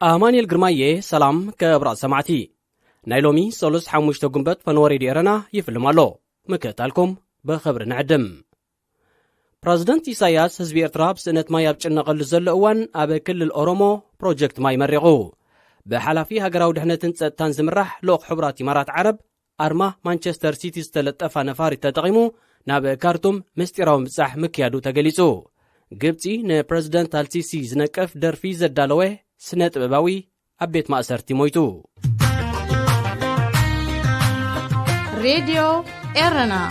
أمانيل جرماية سلام كبرات سمعتي نايلومي سولس حموشتو قنبت فنوري ديرنا يفلم الله مكتالكم بخبر نعدم برزيدنت إساياس هزبي إرتراب سنة ما يبجن غل زلقوان أبا كل الأورومو بروجكت ما يمرغو بحلافي هاقراو دحنتن تنزم الرح لوق حبرات إمارات عرب أرما مانشستر سيتي ستلتفا نفاري تتغيمو ناب كارتوم مستيراو مساح مكيادو تقليسو قبتي نبرزيدنت السيسي زنكف درفي زدالوه سنة بباوي أبيت ما أسرتي مويتو راديو إيرنا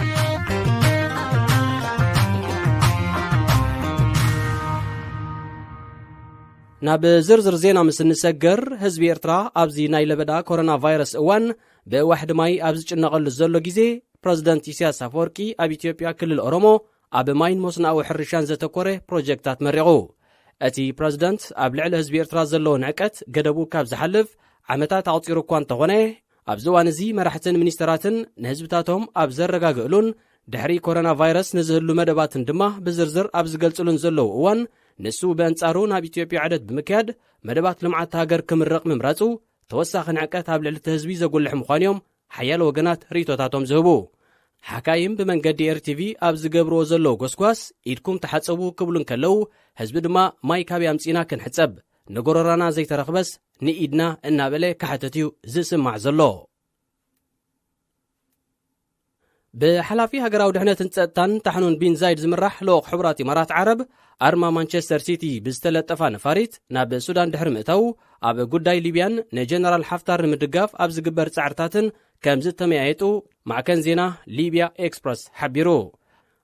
ناب زرزر زينا مسن نسجر هزبي إرترا أبزي نايلبدا كورونا فيروس أوان بواحد ماي أبزج النغل الزلو جيزي برزيدنت إسياس أفوركي أب إثيوبيا كل الأورومو أب ماين موسنا أو حرشان زتكوري بروجكتات مريغو أتي برزيدنت أب لعل هزبي إرترا زلو نعكت قدبو كاب زحلف عمتات عطيرو كوان تغني أب زوانزي مرحتن منيستراتن نهزبتاتهم أب زرقا قلون دحري كورونا فيروس نزهلو مدباتن دمه بزرزر أب زقلتلون زلو أوان نسو بانصارو ناب إثيوبيا عدد بمكياد مدبات لمعات هاجر كمرق ممراتو توسخ نعكات هاب لعلة هزبي زقول حمخانيوم حيال وقنات ريتوتاتهم زهبو حكايم بمنقدي ار-تي-في أبز قبرو زلو قسقواس إيدكم تحتصبو كبلن كلو هزب دما ماي كابي أمسينا كنحتصب نقررانا زي ترخبس نئيدنا النابلة كحتتيو زسم مع زلو بحلافي هاقراو دحنة تنسطان تحنون بين زايد زمرح لوق حبرات إمارات عرب أرما مانشستر سيتي بزتلطفا نفاريت ناب سودان دحر مئتو أب قداي ليبيان نجنرال حفتر مدقاف أبز قبر سعرتاتن كم زتميعيتو مع كان زينا ليبيا إكسبرس حبيرو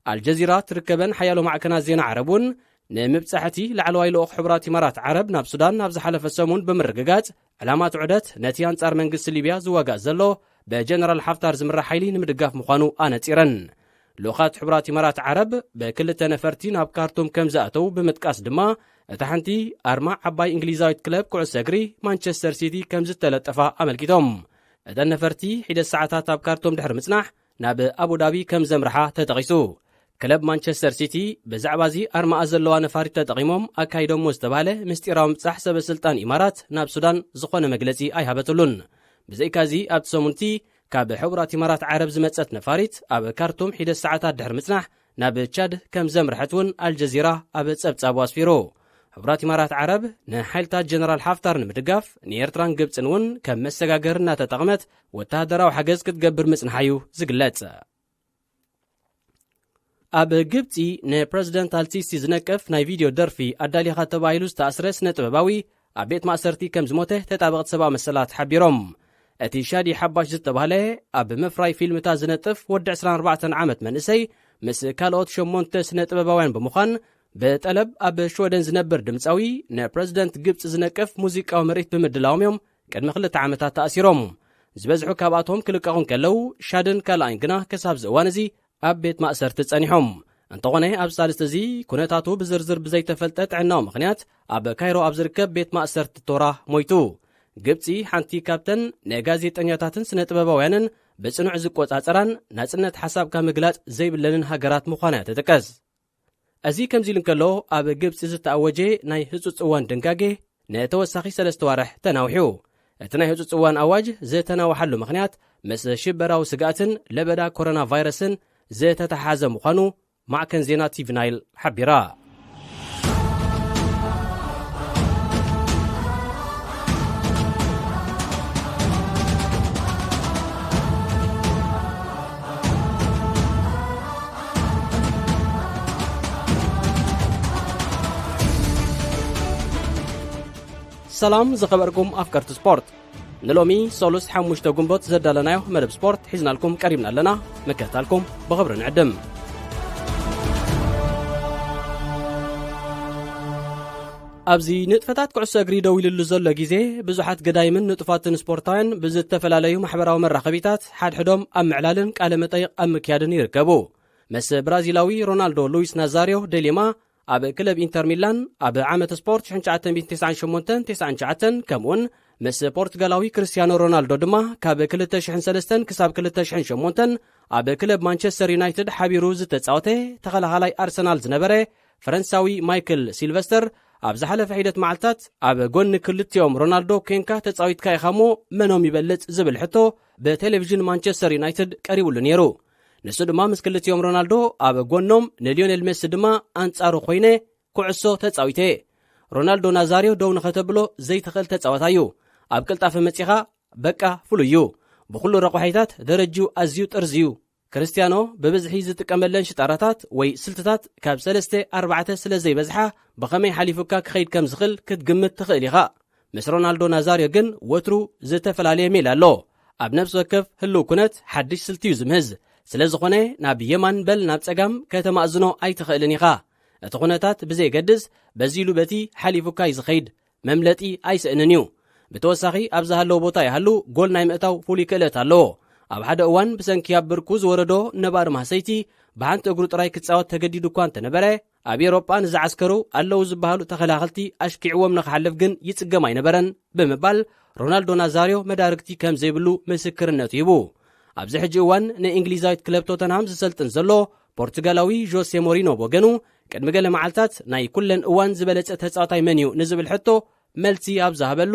الجزيرة تركبن حيالو مع كنا زينا عربون نمبصحتي لعلواي لوق حبرات إمارات عرب ناب سودان ناب زحلف السمون بمرققات علامات عدت نتيان صار منقس ليبيا زواقا زلو بجنرال حفتر زمرة حيلي نمدقاف مخانو آنا تيرن لوخات حبرات إمارات عرب بكل تنفرتي ناب كارتوم كم زاتو بمتقاس دما تحنتي أرمع عباي إنجليزايت كلاب كوعس أجري مانشستر سيتي كم زتلطفا أملكيتهم تنفرتي حيد الساعات اب كارتوم دحر مصنح ناب أبو دابي كم زمرحة تتغيسو كلب مانشستر سيتي بزعبازي أرمع أزلوا نفاري تتغيمهم أكايدوم مستبالة مستيرام صح سب سلطان إمارات ناب سودان زخون مجلسي أي هبتلون بزي كازي أب سومنتي كاب حبرات إمارات عرب زمتسات نفاريت أب كارتوم حيد الساعات دحر مصنح ناب تشاد كم زمرحتون الجزيرة أب تسبت واسفيرو حبرات إمارات عرب نحيلتات جنرال حفتر نمدقاف نيرتران قبتنون كم مساقاقرنا تتغمت وتهدرا وحاقز كتقبر مصنحايو زقلات أب قبتي نبرزيدنت السيسي زنكف ناي فيديو درفي أدالي خاتبايلوز تأسرس نتباباوي أبيت مأسرتي كم زموته تتابغت سبا مسلات حبيروم أتي شادي حباش زتبهاله أب مفراي فيلم تازنتف ود 24 عامت منسي مس كالوت شمونت سنتباباوين بمخان بتقلب أب شودن زنبر دمساوي نبرزيدنت قبت زنكف موسيقى ومريت بمدلاوم يوم كان مخلت عامتات تأثيرهم زبزحو كاباتهم كلقاهم كلو شادن كالاين قنا كساب زوانزي أب بيت مأسر تتسانيحهم انتغني أب سالستزي كونتاتو بزرزر بزي تفلتت عناو مخنيات أب كايرو أب زركب بيت مأسر تتوراه مويتو قبتي حانتي كابتن نغازي تنياتاتن سنتباباوينن بصنع زقوت أصران ناصنت حساب كمغلاط زي بلنن هاجرات مخانه تتكز أزي كمزيلن كلو أب قبتي زتأوجي ناي هزوص اوان دنقاقي نتوسخي 3 وارح تناوحيو اتناي هزوص اوان أواج زي تناوحلو مخنيات مس شبراو سقاتن لبدا كورونا فيروسن زي تتحازم مخانو مع كان زينا تيفي نايل حبيرا سلام زخبركم أفكارت سبورت نلومي سولوس حموشتو قنبوت زدالنايو مدب سبورت حزنا لكم قريبنا لنا مكتالكم بغبر نعدم أبزي نطفتات كعسو أجري دويل اللزول لجيزي بزوحات قدايمن نطفات سبورتاين بزت تفلاليو محبراو من رقبيتات حاد حدوم أم معلالن كالمطيق أم كيادن يركبو مس برازيلاوي رونالدو لويس نازاريو ديليما أب كلب إنتر ميلان أب عامة سبورت 1998 كمون مس بورتغالاوي كريستيانو رونالدو دما كاب 2003 كساب 2008 أب كلب مانشستر يونايتد حبيرو زتتصاوته تخلخلاي أرسنال زنبره فرنساوي مايكل سيلفستر ኣብ ዝሓለፈ ሒደት መዓልታት ኣብ ጎኒ ክልቲኦም ሮናልዶ ኬንካ ተጻዊትካ ኢኻሞ መኖም ይበልጽ ዝብል ሕቶ ብቴሌቪዥን ማንቸስተር ዩናይትድ ቀሪቡሉ ነይሩ። ንሱ ድማ ምስ ክልቲኦም ሮናልዶ ኣብ ጎኖም ንሊዮኔል ሜሲ ድማ ኣንጻሩ ኮይነ ኩዕሶ ተጻዊተ ሮናልዶ ናዛሪዮ ደው ንኸተብሎ ዘይትኽእል ተጻወታዩ ኣብ ቅልጣፈ መጺኻ በቃ ፍሉዩ ብኩሉ ረቑሒታት ደረጃው ኣዝዩ ጥርዝዩ ክርስቲያኖ በብዝሒ ዝጥቀመለን ሽጣራታት ወይ ስልትታት ካብ 3-4 ስለ ዘይበዝሓ ብኸመይ ሓሊፉካ ክኸይድ ከም ዝኽእል ክትግምት ትኽእል ኢኻ። ምስ ሮናልዶ ናዛሪዮ ግን ወትሩ ዝተፈላለየ ሜል ኣሎ። ኣብ ነፍሲ ወከፍ ህልው ኩነት ሓድሽ ስልቲ እዩ ዝምህዝ ስለ ዝኾነ ናብ የማን በል ናብ ጸጋም ከተማእዝኖ ኣይትኽእልን ኢኻ። እቲ ኩነታት ብዘይገድስ በዚሉ በቲ ሓሊፉካ እዩ ዝኸይድ መምለጢ ኣይስእንን እዩ። ብተወሳኺ ኣብ ዝሃለዎ ቦታ ይሃሉ ጎል ናይ ምእታው ፍሉይ ክእለት ኣለዎ። ኣብ ሓደ እዋን ብሰንኪ ኣብ ብርኩ ዝወረዶ ነባር ማህሰይቲ ብሓንቲ እግሩ ጥራይ ክጻወት ተገዲዱ እኳ እንተነበረ ኣብ ኤሮጳ ንዝዓስከሩ ኣለዉ ዝበሃሉ ተኸላኸልቲ ኣሽኪዕዎም ንኽሓልፍ ግን ይጽገም ኣይነበረን ብምባል ሮናልዶ ናዛሪዮ መዳርግቲ ከም ዘይብሉ ምስክርነቱ ይቡ። ኣብዚ ሕጂ እዋን ንእንግሊዛዊት ክለብ ቶተንሃም ዝሰልጥን ዘሎ ፖርቱጋላዊ ጆሴ ሞሪኖ ወገኑ ቅድሚ ገለ መዓልታት ናይ ኩለን እዋን ዝበለጸ ተጻዋታይ መን እዩ ንዝብል ሕቶ መልሲ ኣብ ዝሃበሉ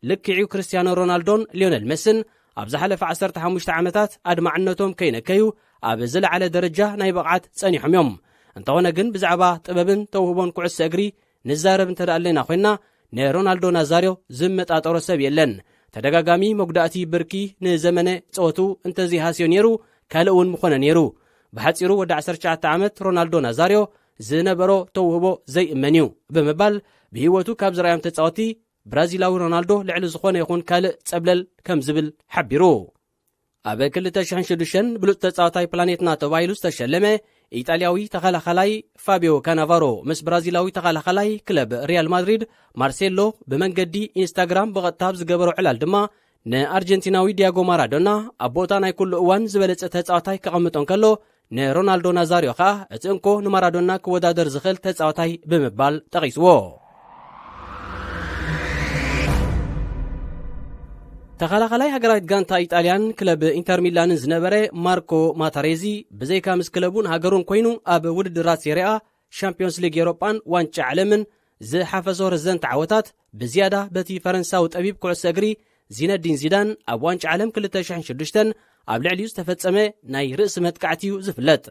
ልክዑ ክርስቲያኖ ሮናልዶን ሊዮኔል ሜሲን ኣብ ዝሓለፈ 15 ዓመታት ኣድማዕነቶም ከይነከዩ ኣብ ዝለዓለ ደረጃ ናይ ብቕዓት ጸኒሖም እዮም። እንተኾነ ግን ብዛዕባ ጥበብን ተውህቦን ኩዕሶ እግሪ ንዛረብ እንተደኣለና ኮይና ንሮናልዶ ናዛሪዮ ዝመጣጠሮ ሰብ የለን። ተደጋጋሚ መጉዳእቲ ብርኪ ንዘመነ ጸወቱ እንተዘይሃስዮ ነይሩ ካልእ እውን ምኾነ ነይሩ። ብሓፂሩ ወዲ 19 ዓመት ሮናልዶ ናዛሪዮ ዝነበሮ ተውህቦ ዘይእመን እዩ ብምባል ብህይወቱ ካብ ዝረኣዮም ተጻወቲ ብራዚላዊ ሮናልዶ ልዕሊ ዝኾነ ይኹን ካልእ ጸብለል ከም ዝብል ሓቢሩ። ኣብ 2006 ብሉጥ ተጻዋታይ ፕላኔትና ተባሂሉ ዝተሸለመ ኢጣልያዊ ተኸላኸላይ ፋቢዮ ካናቫሮ ምስ ብራዚላዊ ተኸላኸላይ ክለብ ሪያል ማድሪድ ማርሴሎ ብመንገዲ ኢንስታግራም ብቐጥታ ዝገበሮ ዕላል ድማ ንኣርጀንቲናዊ ዲያጎ ማራዶና ኣብ ቦታ ናይ ኩሉ እዋን ዝበለጸ ተጻዋታይ ከቐምጦን ከሎ ንሮናልዶ ናዛሪዮ ከዓ እቲ እንኮ ንማራዶና ክወዳደር ዝኽእል ተጻዋታይ ብምባል ጠቒስዎ። ተኸላኸላይ ሃገራዊት ጋንታ ኢጣልያን ክለብ ኢንተር ሚላንን ዝነበረ ማርኮ ማታሬዚ ብዘይካ ምስ ክለቡን ሃገሩን ኮይኑ ኣብ ውድድራት ሴሪኣ ሻምፒዮንስ ሊግ ኤሮጳን ዋንጫ ዓለምን ዝሓፈሶ ረዘንቲ ዓወታት ብዝያዳ በቲ ፈረንሳዊ ጠቢብ ኩዕሶ እግሪ ዚነዲን ዚዳን ኣብ ዋንጫ ዓለም 2006 ኣብ ልዕሊኡ ዝተፈጸመ ናይ ርእሲ መጥቃዕቲ እዩ ዝፍለጥ።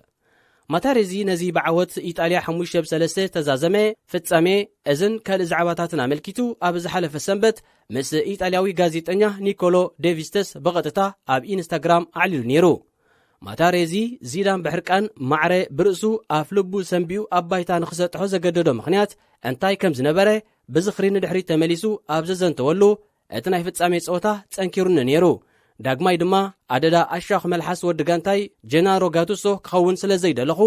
ማታሬዚ ነዚ ብዓወት ኢጣልያ 5-3 ተዛዘመ ፍጻሜ እዝን ካልእ ዛዕባታትን ኣመልኪቱ ኣብ ዝሓለፈ ሰንበት ምስ ኢጣልያዊ ጋዜጠኛ ኒኮሎ ዴቪስተስ ብቐጥታ ኣብ ኢንስታግራም ኣዕሊሉ ነይሩ። ማታሬዚ ዚዳን ብሕርቃን ማዕረ ብርእሱ ኣፍ ልቡ ሰንቢኡ ኣብ ባይታ ንኽሰጥሖ ዘገደዶ ምኽንያት እንታይ ከም ዝነበረ ብዝኽሪ ንድሕሪት ተመሊሱ ኣብ ዘዘንተወሉ እቲ ናይ ፍጻሜ ጸወታ ጸንኪሩኒ ነይሩ። ዳግማይ ድማ ኣደዳ ኣሻኽ መልሓስ ወዲ ጋንታይ ጀናሮ ጋቱሶ ክኸውን ስለ ዘይደለኹ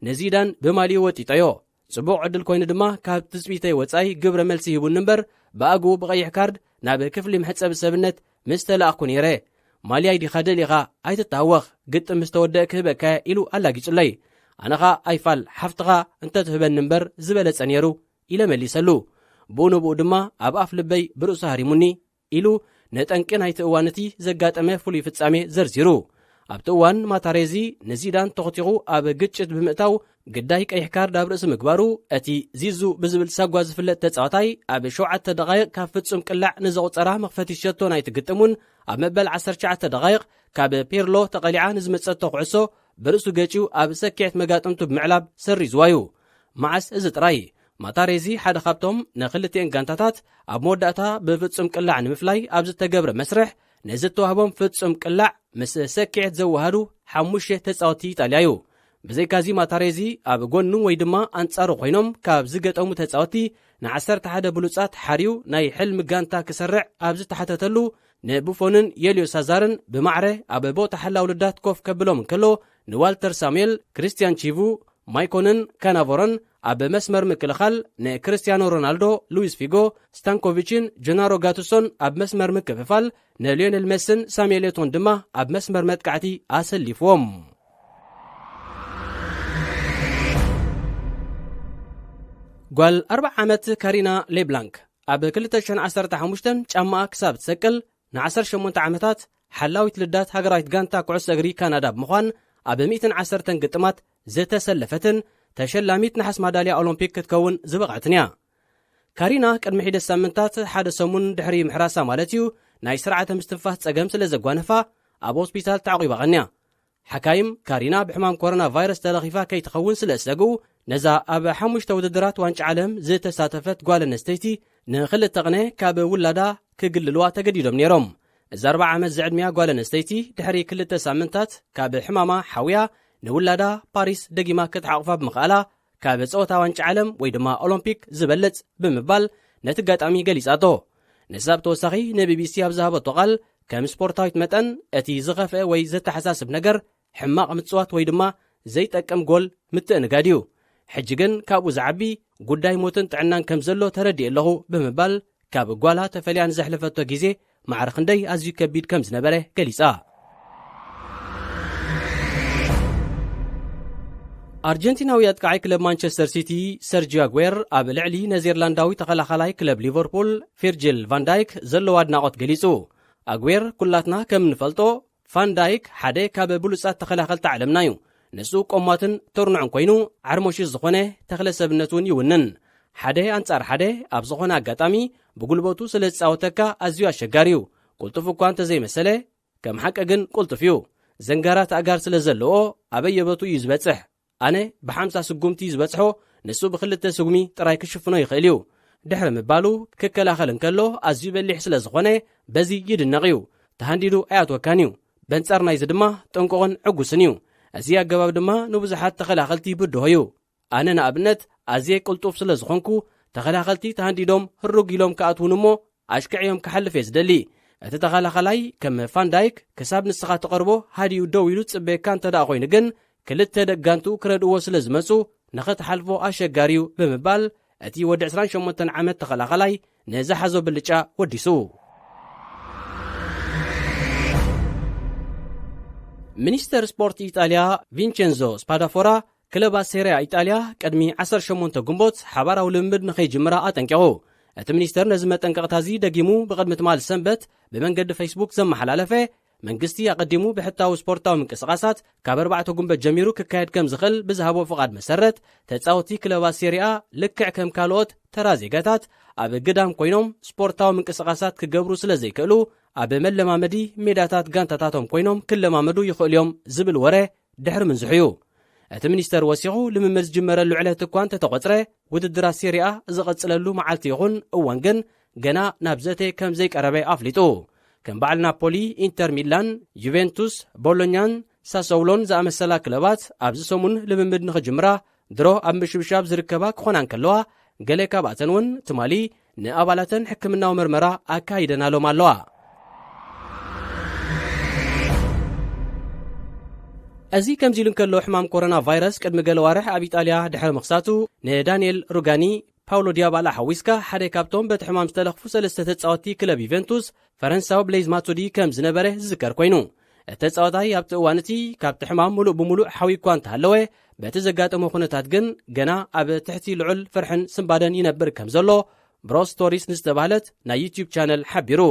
ነዚዳን ብማሊኡ ወጢጠዮ ጽቡቕ ዕድል ኮይኑ ድማ ካብ ትጽቢተይ ወጻኢ ግብረ መልሲ ሂቡን እምበር ብኣግኡ ብቐይሕ ካርድ ናብ ክፍሊ ምሕጸብ ሰብነት ምስ ተለኣኽኩ ነይረ። ማልያይ ዲኻ ደሊኻ ኣይትታወኽ ግጥም ምስ ተወድአ ክህበካ ኢሉ ኣላጊጹለይ ኣነኻ ኣይፋል ሓፍትኻ እንተትህበኒ እምበር ዝበለጸ ነይሩ ኢለ መሊሰሉ። ብኡ ንብኡ ድማ ኣብ ኣፍ ልበይ ብርእሱ ሃሪሙኒ ኢሉ ነጠንቂ ናይቲ እዋን እቲ ዘጋጠመ ፍሉይ ፍጻሜ ዘርዚሩ። ኣብቲ እዋን ማታሬዚ ንዚዳን ተኸቲቑ ኣብ ግጭት ብምእታው ግዳይ ቀይሕ ካርድ ኣብ ርእሲ ምግባሩ እቲ ዚዙ ብዝብል ሳጓ ዝፍለጥ ተጻዋታይ ኣብ 7 ደቓይቕ ካብ ፍጹም ቅላዕ ንዘቑፀራ መኽፈቲ ሸቶ ናይቲ ግጥሙን ኣብ መበል 19 ደቓይቕ ካብ ፔርሎ ተቐሊዓ ንዝመጸቶ ኩዕሶ ብርእሱ ገጪው ኣብ ሰኪዕት መጋጥምቱ ብምዕላብ ሰሪዝዋዩ። መዓስ እዚ ጥራይ ማታሬዚ ሓደ ካብቶም ንኽልቲአን ጋንታታት ኣብ መወዳእታ ብፍጹም ቅላዕ ንምፍላይ ኣብ ዝተገብረ መስርሕ ነዝተዋህቦም ፍጹም ቅላዕ ምስ ሰኪዕት ዘወሃዱ 5 ተጻወቲ ኢጣልያ እዩ። ብዘይካዚ ማታሬዚ ኣብ ጎኑ ወይ ድማ ኣንጻሩ ኮይኖም ካብ ዝገጠሙ ተጻወቲ ን11 ብሉጻት ሓርዩ ናይ ሕልሚ ጋንታ ክሰርዕ ኣብ ዝተሓተተሉ ንቡፎንን የልዮ ሳዛርን ብማዕረ ኣብ ቦታ ሓላዊ ውልዳት ኮፍ ከብሎም እንከሎ ንዋልተር ሳሙኤል፣ ክሪስቲያን ቺቩ፣ ማይኮንን ካናቮሮን ኣብ መስመር ምክልኻል ንክርስቲያኖ ሮናልዶ፣ ሉዊስ ፊጎ፣ ስታንኮቪችን፣ ጀናሮ ጋቱሶን ኣብ መስመር ምክፍፋል ንሊዮኔል ሜሲን ሳሙኤል ኤቶን ድማ ኣብ መስመር መጥቃዕቲ ኣሰሊፍዎም። ጓል 40 ዓመት ካሪና ሌብላንክ ኣብ 2015 ጫማኣ ክሳብ ትሰቅል ን18 ዓመታት ሓላዊት ልዳት ሃገራዊት ጋንታ ኩዕሶ እግሪ ካናዳ ብምዃን ኣብ 110 ግጥማት ዝተሰለፈትን ተሸላሚት ነሓስ ማዳልያ ኦሎምፒክ ክትከውን ዝበቕዐትን እያ። ካሪና ቅድሚ ሒደት ሳምንታት ሓደ ሰሙን ድሕሪ ምሕራሳ ማለት እዩ ናይ ስርዓተ ምስትንፋስ ጸገም ስለ ዘጓነፋ ኣብ ሆስፒታል ተዓቂባ ቀንያ ሓካይም ካሪና ብሕማም ኮሮና ቫይረስ ተለኺፋ ከይትኸውን ስለ ዝሰግኡ ነዛ ኣብ 5 ውድድራት ዋንጫ ዓለም ዝተሳተፈት ጓል ኣንስተይቲ ንኽልተ ቅነ ካብ ውላዳ ክግልልዋ ተገዲዶም ነይሮም። እዚ 40 ዓመት ዝዕድምያ ጓል ኣንስተይቲ ድሕሪ 2 ሳምንታት ካብ ሕማማ ሓውያ ንውላዳ ፓሪስ ደጊማ ክትሓቕፋ ብምኽኣላ ካብ ፀወታ ዋንጫ ዓለም ወይ ድማ ኦሎምፒክ ዝበለጽ ብምባል ነቲ ጋጣሚ ገሊጻቶ። ንሳብ ተወሳኺ ንቢቢሲ ኣብ ዝሃበቶ ቓል ከም ስፖርታዊት መጠን እቲ ዝኸፍአ ወይ ዘተሓሳስብ ነገር ሕማቕ ምጽዋት ወይ ድማ ዘይጠቅም ጎል ምትእንጋድ እዩ። ሕጂ ግን ካብኡ ዝዓቢ ጉዳይ ሞትን ጥዕናን ከም ዘሎ ተረዲእ ኣለኹ ብምባል ካብ ጓላ ተፈልያን ዘሕለፈቶ ግዜ ማዕረ ክንደይ ኣዝዩ ከቢድ ከም ዝነበረ ገሊጻ። ኣርጀንቲናዊ ኣጥቃዓይ ክለብ ማንቸስተር ሲቲ ሰርጂዮ ኣጉዌር ኣብ ልዕሊ ነዘርላንዳዊ ተኸላኻላይ ክለብ ሊቨርፑል ቪርጂል ቫንዳይክ ዘለዎ ኣድናቖት ገሊጹ። ኣጉዌር ኩላትና ከም ንፈልጦ ቫንዳይክ ሓደ ካብ ብሉጻት ተኸላኸልቲ ዓለምና እዩ። ንሱ ቆሟትን ተርኑዕን ኮይኑ ዓርሞሽሽ ዝኾነ ተኽለሰብነት እውን ይውንን። ሓደ ኣንጻር ሓደ ኣብ ዝኾነ ኣጋጣሚ ብጉልበቱ ስለ ዝጻወተካ ኣዝዩ ኣሸጋሪ እዩ። ቁልጡፍ እኳ እንተዘይመሰለ ከም ሓቀ ግን ቁልጡፍ እዩ። ዘንጋራት ኣጋር ስለ ዘለዎ ኣበየበቱ እዩ ዝበጽሕ። ኣነ ብ50 ስጉምቲ ዝበጽሖ ንሱ ብ2 ስጉሚ ጥራይ ክሽፍኖ ይኽእል እዩ። ድሕሪ ምባሉ ክከላኸል እንከሎ ኣዝዩ በሊሕ ስለ ዝኾነ በዚ ይድነቕ እዩ። ተሃንዲዱ ኣያትወካን እዩ። በንጻር ናይዚ ድማ ጥንቁቕን ዕጉስን እዩ። እዚ ኣገባብ ድማ ንብዙሓት ተኸላኸልቲ ብድሆ እዩ። ኣነ ንኣብነት ኣዝየ ቅልጡፍ ስለ ዝኾንኩ ተኸላኸልቲ ተሃንዲዶም ህሩግ ኢሎም ከኣትውን እሞ ኣሽክዕዮም ክሓልፍ እየ ዝደሊ። እቲ ተኸላኸላይ ከም ቫንዳይክ ክሳብ ንስኻ ተቐርቦ ሃዲኡ ደው ኢሉ ጽበየካ እንተደኣ ኮይኑ ግን ክልተ ደጋንቱ ክረድእዎ ስለ ዝመጹ ንኸተሓልፎ ኣሸጋሪ እዩ ብምባል እቲ ወዲ 28 ዓመት ተኸላኸላይ ንዝሓዞ ብልጫ ወዲሱ። ሚኒስተር ስፖርት ኢጣልያ ቪንቼንዞ ስፓዳፎራ ክለባት ሴሪያ ኢጣልያ ቅድሚ 18 ግንቦት ሓባራዊ ልምምድ ንኸይጅምራ ኣጠንቂቑ። እቲ ሚኒስተር ነዚ መጠንቀቕታዚ ደጊሙ ብቕድሚ ትማል ሰንበት ብመንገዲ ፌስቡክ ዘመሓላለፈ መንግስቲ ኣቐዲሙ ብሕታዊ ስፖርታዊ ምንቅስቓሳት ካብ 4 ግንቦት ጀሚሩ ክካየድ ከም ዝኽእል ብዝሃቦ ፍቓድ መሰረት ተጻወቲ ክለባት ሴሪያ ልክዕ ከም ካልኦት ተራ ዜጋታት ኣብ ግዳም ኮይኖም ስፖርታዊ ምንቅስቓሳት ክገብሩ ስለ ዘይክእሉ ኣብ መለማመዲ ሜዳታት ጋንታታቶም ኮይኖም ክለማመዱ ይኽእሉ እዮም ዝብል ወረ ድሕሪ ምንዝሑ እዩ። እቲ ሚኒስተር ወሲኹ ልምምድ ዝጅመረሉ ዕለት እኳ እንተተቖፅረ ውድድራት ሴሪያ ዝቐጽለሉ መዓልቲ ይኹን እዋን ግን ገና ናብ ዘተ ከም ዘይቀረበ ኣፍሊጡ። ከም በዓል ናፖሊ፣ ኢንተር ሚላን፣ ዩቬንቱስ፣ ቦሎኛን ሳሶውሎን ዝኣመሰላ ክለባት ኣብዚ ሰሙን ልምምድ ንኽጅምራ ድሮ ኣብ ምሽብሻብ ዝርከባ ክኾና እንከለዋ ገለ ካብኣተን እውን ትማሊ ንኣባላተን ሕክምናዊ ምርመራ ኣካይደናሎም ኣለዋ። እዚ ከምዚ ኢሉ እንከሎ ሕማም ኮሮና ቫይረስ ቅድሚ ገለ ዋርሕ ኣብ ኢጣልያ ድሕሪ ምኽሳቱ ንዳንኤል ሩጋኒ ፓውሎ ዲያባላ ሓዊስካ ሓደ ካብቶም በቲ ሕማም ዝተለኽፉ 3 ተጻወቲ ክለብ ዩቬንቱስ ፈረንሳዊ ብሌይዝ ማቱዲ ከም ዝነበረ ዝዝከር ኮይኑ እቲ ተጻዋታይ ኣብቲ እዋን እቲ ካብቲ ሕማም ሙሉእ ብምሉእ ሓዊ እኳ እንተሃለወ በቲ ዘጋጠመ ኩነታት ግን ገና ኣብ ትሕቲ ልዑል ፍርሕን ስምባደን ይነብር ከም ዘሎ ብሮስ ስቶሪስ ንዝተባህለት ናይ ዩቲዩብ ቻነል ሓቢሩ።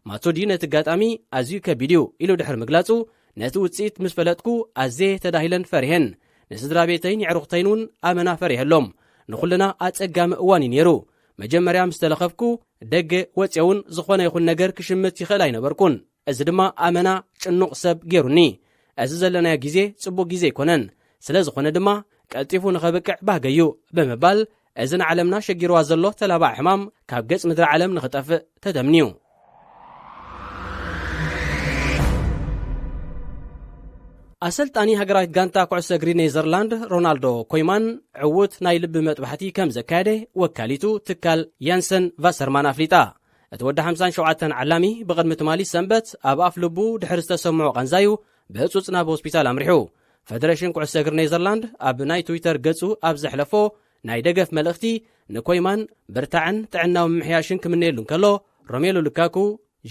ማቱዲ ነቲ ጋጣሚ ኣዝዩ ከቢድ እዩ ኢሉ ድሕሪ ምግላጹ ነቲ ውፅኢት ምስ ፈለጥኩ ኣዝየ ተዳሂለን ፈሪሄን ንስድራ ቤተይን ይዕሩኽተይን እውን ኣመና ፈሪሄሎም ንኹልና ኣጸጋሚ እዋን እዩ ነይሩ። መጀመርያ ምስ ተለኸፍኩ ደገ ወፅውን ዝኾነ ይኹን ነገር ክሽምት ይኽእል ኣይነበርኩን። እዚ ድማ ኣመና ጭኑቕ ሰብ ገይሩኒ። እዚ ዘለናዮ ግዜ ጽቡቕ ግዜ ይኮነን። ስለ ዝኾነ ድማ ቀልጢፉ ንኸብቅዕ ባህገዩ ብምባል እዚ ንዓለምና ሸጊርዋ ዘሎ ተላባዕ ሕማም ካብ ገጽ ምድሪ ዓለም ንኽጠፍእ ተተምንዩ። ኣሰልጣኒ ሃገራዊት ጋንታ ኩዕሶ እግሪ ኔዘርላንድ ሮናልዶ ኮይማን ዕውት ናይ ልቢ መጥባሕቲ ከም ዘካየደ ወካሊቱ ትካል ያንሰን ቫሰርማን ኣፍሊጣ። እቲ ወዲ 57 ዓላሚ ብቕድሚ ትማሊ ሰንበት ኣብ ኣፍ ልቡ ድሕሪ ዝተሰምዖ ቐንዛዩ ብህፁፅ ናብ ሆስፒታል ኣምሪሑ። ፌደሬሽን ኩዕሶ እግሪ ኔዘርላንድ ኣብ ናይ ትዊተር ገጹ ኣብ ዘሕለፎ ናይ ደገፍ መልእኽቲ ንኮይማን ብርታዕን ጥዕናዊ ምምሕያሽን ክምነየሉ እንከሎ ሮሜሎ ሉካኩ፣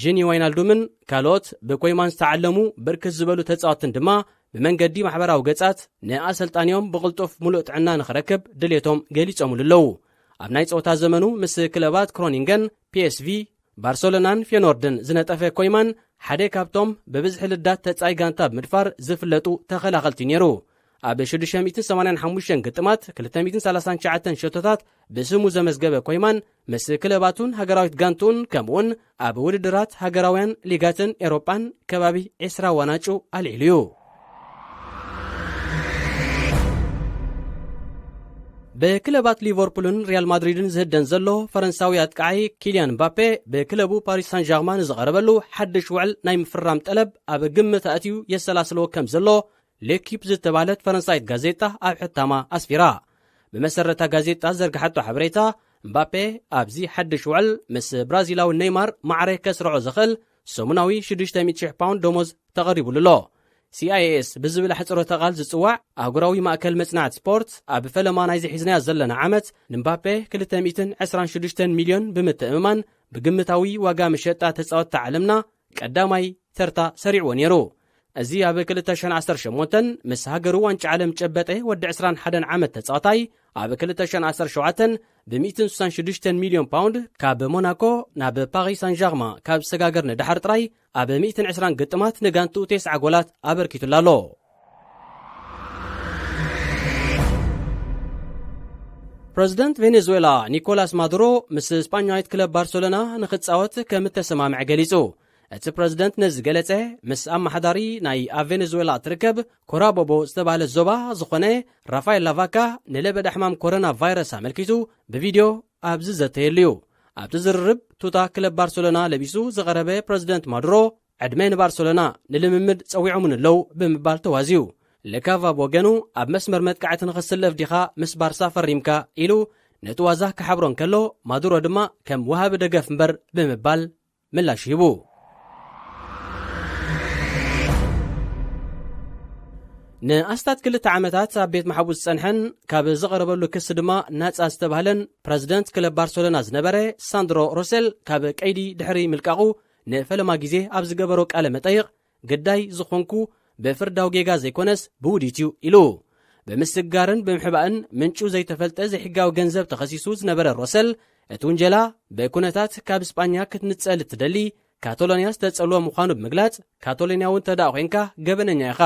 ጂኒ ዋይናልዱምን ካልኦት ብኮይማን ዝተዓለሙ ብርክት ዝበሉ ተጻወትን ድማ ብመንገዲ ማሕበራዊ ገጻት ንኣሰልጣንዮም ብቕልጡፍ ሙሉእ ጥዕና ንኽረክብ ድሌቶም ገሊጾምሉ ኣለዉ። ኣብ ናይ ፀወታ ዘመኑ ምስ ክለባት ክሮኒንገን፣ ፒኤስቪ፣ ባርሰሎናን ፌኖርድን ዝነጠፈ ኮይማን ሓደ ካብቶም ብብዝሒ ልዳት ተጻይ ጋንታ ብምድፋር ዝፍለጡ ተኸላኸልቲ ነይሩ። ኣብ 685 ግጥማት 239 ሸቶታት ብስሙ ዘመዝገበ ኮይማን ምስ ክለባቱን ሃገራዊት ጋንቱን ከምኡን ኣብ ውድድራት ሃገራውያን ሊጋትን ኤሮጳን ከባቢ 20 ዋናጩ ኣልዒሉ እዩ። በክለባት ሊቨርፑልን ሪያል ማድሪድን ዝህደን ዘሎ ፈረንሳዊ አጥቃዒ ኪሊያን ምባፔ በክለቡ ፓሪስ ሳን ጀርማን ዝቐረበሉ ሓድሽ ውዕል ናይ ምፍራም ጠለብ ኣብ ግምት ኣትዩ የሰላስሎ ከም ዘሎ ሌኪፕ ዝተባለት ፈረንሳይት ጋዜጣ ኣብ ሕታማ ኣስፊራ። ብመሰረታ ጋዜጣ ዘርግሓቶ ሓበሬታ ምባፔ ኣብዚ ሓድሽ ውዕል ምስ ብራዚላዊ ኔይማር ማዕረ ከስርዖ ዝኽእል ሰሙናዊ 600,000 ፓውንድ ደሞዝ ተቐሪቡሉሎ። CIS ብዝብል ሕጽሮተ ቃል ዝጽዋዕ ኣህጉራዊ ማእከል መጽናዕት ስፖርት ኣብ ፈለማ ናይ ዝሒዝናያ ዘለና ዓመት ንምባፔ 226 ሚልዮን ብምትእምማን ብግምታዊ ዋጋ መሸጣ ተጻወትቲ ዓለምና ቀዳማይ ተርታ ሰሪዕዎ ነይሩ። እዚ ኣብ 2018 ምስ ሃገሩ ዋንጫ ዓለም ጨበጠ ወዲ 21 ዓመት ተጻዋታይ ኣብ 2017 ብ166 ሚልዮን ፓውንድ ካብ ሞናኮ ናብ ፓሪስ ሳን ጀርማ ካብ ሰጋገር ንድሓር ጥራይ ኣብ 120 ግጥማት ንጋንቱ 9 ጎላት ኣበርኪቱላሎ። ፕረዚደንት ቬኔዙዌላ ኒኮላስ ማዱሮ ምስ ስፓኛዊት ክለብ ባርሴሎና ንኽጻወት ከም ተሰማምዕ ገሊጹ። እቲ ፕረዚደንት ነዚ ገለጸ ምስ ኣመሓዳሪ ናይ ኣብ ቬኔዙዌላ ትርከብ ኮራቦቦ ዝተባህለ ዞባ ዝኾነ ራፋኤል ላቫካ ንለበድ ሕማም ኮሮና ቫይረስ ኣመልኪቱ ብቪድዮ ኣብ ዝዘተየሉ እዩ። ኣብቲ ዝርርብ ቱታ ክለብ ባርሴሎና ለቢሱ ዝቐረበ ፕረዚደንት ማዱሮ ዕድመ ንባርሴሎና ንልምምድ ጸዊዖምን ኣለው ብምባል ተዋዝዩ። ለካቫ ወገኑ ኣብ መስመር መጥቃዕቲ ንኽስለፍ ዲኻ ምስ ባርሳ ፈሪምካ ኢሉ ነቲ ዋዛ ክሓብሮን ከሎ ማዱሮ ድማ ከም ወሃቢ ደገፍ እምበር ብምባል ምላሽ ሂቡ። ንኣስታት 2 ዓመታት ኣብ ቤት ማሕቡስ ጸንሐን ካብ ዝቐረበሉ ክስ ድማ ናጻ ዝተባህለን ፕረዚደንት ክለብ ባርሴሎና ዝነበረ ሳንድሮ ሮሴል ካብ ቀይዲ ድሕሪ ምልቃቑ ንፈለማ ግዜ ኣብ ዝገበሮ ቃለ መጠይቕ ግዳይ ዝኾንኩ ብፍርዳዊ ጌጋ ዘይኮነስ ብውዲት እዩ ኢሉ። ብምስጋርን ብምሕባእን ምንጩ ዘይተፈልጠ ዘይሕጋዊ ገንዘብ ተኸሲሱ ዝነበረ ሮሴል እቲ ውንጀላ ብኩነታት ካብ እስጳኛ ክትንጸል እትደሊ ካቶሎንያ ዝተጸልዎ ምዃኑ ብምግላጽ ካቶሎንያ እውን ተዳእ ኮንካ ገበነኛ ኢኻ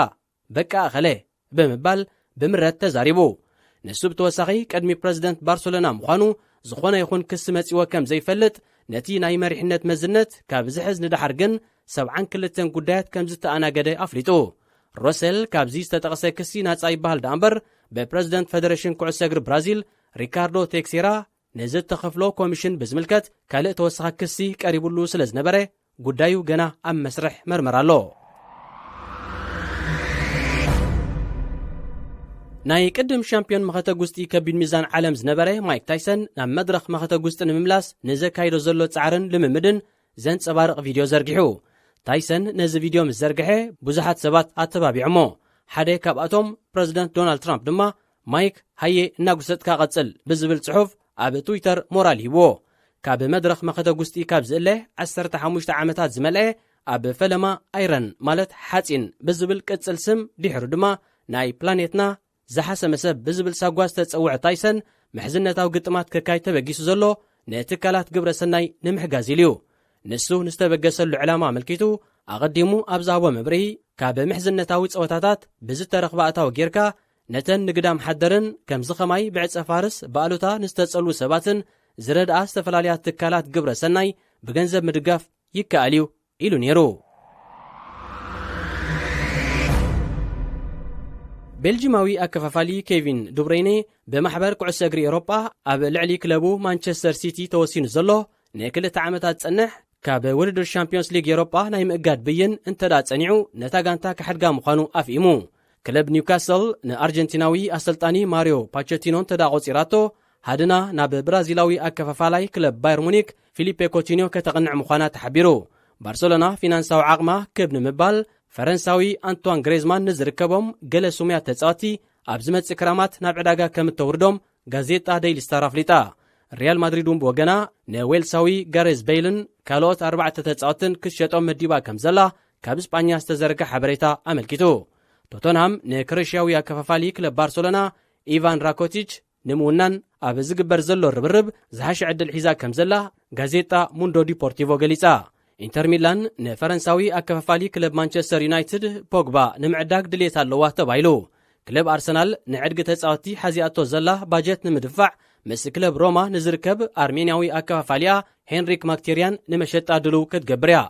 በቃ ኣኸለ ብምባል ብምረት ተዛሪቡ። ንሱ ብተወሳኺ ቀድሚ ፕረዚደንት ባርሴሎና ምዃኑ ዝኾነ ይኹን ክስ መጺዎ ከም ዘይፈልጥ ነቲ ናይ መሪሕነት መዝነት ካብ ዝሕዝ ንድሓር ግን 72 ጉዳያት ከም ዝተኣናገደ ኣፍሊጡ። ሮሴል ካብዚ ዝተጠቕሰ ክሲ ናጻ ይበሃል ዳ እምበር ብፕረዚደንት ፌደሬሽን ኩዕሶ እግሪ ብራዚል ሪካርዶ ቴክሴራ ንዝተኸፍሎ ኮሚሽን ብዝምልከት ካልእ ተወሳኺ ክሲ ቀሪቡሉ ስለ ዝነበረ ጉዳዩ ገና ኣብ መስርሕ መርመራ ኣሎ። ናይ ቅድም ሻምፒዮን መኸተ ጉስጢ ከቢድ ሚዛን ዓለም ዝነበረ ማይክ ታይሰን ናብ መድረኽ መኸተ ጉስጢ ንምምላስ ንዘካይዶ ዘሎ ጻዕርን ልምምድን ዘንጸባርቕ ቪድዮ ዘርጊሑ። ታይሰን ነዚ ቪድዮ ምስ ዘርግሐ ብዙሓት ሰባት ኣተባቢዖሞ። ሓደ ካብኣቶም ፕረዚደንት ዶናልድ ትራምፕ ድማ ማይክ ሃየ እናጉሰጥካ ቐጽል ብዝብል ጽሑፍ ኣብ ትዊተር ሞራል ሂብዎ። ካብ መድረኽ መኸተ ጉስጢ ካብ ዝእለ 15 ዓመታት ዝመልአ ኣብ ፈለማ ኣይረን ማለት ሓጺን ብዝብል ቅጽል ስም ድሕሩ ድማ ናይ ፕላኔትና ዝሓሰመ ሰብ ብዝብል ሳጓ ዝተጸውዐ ታይሰን ምሕዝነታዊ ግጥማት ክካይ ተበጊሱ ዘሎ ንትካላት ግብረ ሰናይ ንምሕጋዝ ኢሉ እዩ። ንሱ ንዝተበገሰሉ ዕላማ ኣመልኪቱ ኣቐዲሙ ኣብ ዝሃቦ መብርሂ ካብ ምሕዝነታዊ ጸወታታት ብዝተረኽባ ኣታዊ ጌርካ ነተን ንግዳም ሓደርን ከም ዝኸማይ ብዕፀ ፋርስ ብኣሉታ ንዝተጸልዉ ሰባትን ዝረድኣ ዝተፈላለያ ትካላት ግብረ ሰናይ ብገንዘብ ምድጋፍ ይከኣል እዩ ኢሉ ነይሩ። ቤልጂማዊ ኣከፋፋሊ ኬቪን ዱብሬይኔ ብማሕበር ኩዕሶ እግሪ ኤሮጳ ኣብ ልዕሊ ክለቡ ማንቸስተር ሲቲ ተወሲኑ ዘሎ ን2 ዓመታት ጸንሕ ካብ ውድድር ሻምፒዮንስ ሊግ ኤሮጳ ናይ ምእጋድ ብይን እንተዳ ጸኒዑ ነታ ጋንታ ክሕድጋ ምዃኑ ኣፍኢሙ። ክለብ ኒውካስል ንኣርጀንቲናዊ ኣሰልጣኒ ማሪዮ ፓቸቲኖን ተዳቆፂራቶ ሃድና ናብ ብራዚላዊ ኣከፋፋላይ ክለብ ባየር ሙኒክ ፊሊፔ ኮቲኒዮ ከተቕንዕ ምዃና ተሓቢሩ። ባርሴሎና ፊናንሳዊ ዓቕማ ክብ ንምባል ፈረንሳዊ አንቷን ግሬዝማን ንዝርከቦም ገለ ሱሙያት ተጻዋቲ ኣብ ዝመጽእ ክራማት ናብ ዕዳጋ ከም እተውርዶም ጋዜጣ ዴይሊ ስታር ኣፍሊጣ። ሪያል ማድሪድ እውን ብወገና ንዌልሳዊ ጋሬዝ ቤይልን ካልኦት 4 ተጻዋትን ክሸጦም መዲባ ከም ዘላ ካብ እስጳኛ ዝተዘርገ ሓበሬታ ኣመልኪቱ። ቶተንሃም ንክሮኤሽያዊ ኣከፋፋሊ ክለብ ባርሴሎና ኢቫን ራኮቲች ንምውናን ኣብ ዝግበር ዘሎ ርብርብ ዝሓሸ ዕድል ሒዛ ከም ዘላ ጋዜጣ ሙንዶ ዲፖርቲቮ ገሊጻ። ኢንተር ሚላን ንፈረንሳዊ ኣከፋፋሊ ክለብ ማንቸስተር ዩናይትድ ፖግባ ንምዕዳግ ድሌት ኣለዋ ተባሂሉ። ክለብ ኣርሰናል ንዕድጊ ተጻወቲ ሓዚኣቶ ዘላ ባጀት ንምድፋዕ ምስ ክለብ ሮማ ንዝርከብ ኣርሜንያዊ ኣከፋፋልያ ሄንሪክ ማክቴርያን ንመሸጣ ድልው ክትገብር እያ።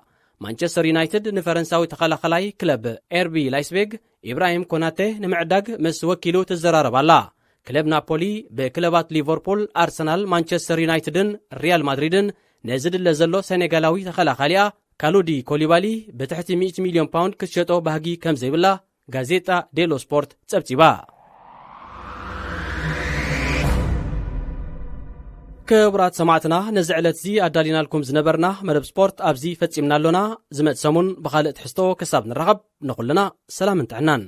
ማንቸስተር ዩናይትድ ንፈረንሳዊ ተኸላኸላይ ክለብ ኤርቢ ላይስቤግ ኢብራሂም ኮናቴ ንምዕዳግ ምስ ወኪሉ ትዘራረብ ኣላ። ክለብ ናፖሊ ብክለባት ሊቨርፑል፣ ኣርሰናል፣ ማንቸስተር ዩናይትድን ሪያል ማድሪድን ነዝድለ ዘሎ ሴኔጋላዊ ተኸላኸሊያ ካሉዲ ኮሊባሊ ብትሕቲ 100 ሚልዮን ፓውንድ ክትሸጦ ባህጊ ከም ዘይብላ ጋዜጣ ዴሎ ስፖርት ጸብጺባ። ክቡራት ሰማዕትና ነዚ ዕለት እዚ ኣዳሊናልኩም ዝነበርና መደብ ስፖርት ኣብዚ ፈጺምና ኣሎና። ዝመጽ ሰሙን ብኻልእ ትሕዝቶ ክሳብ ንራኸብ ንኹልና ሰላም እንትዕናን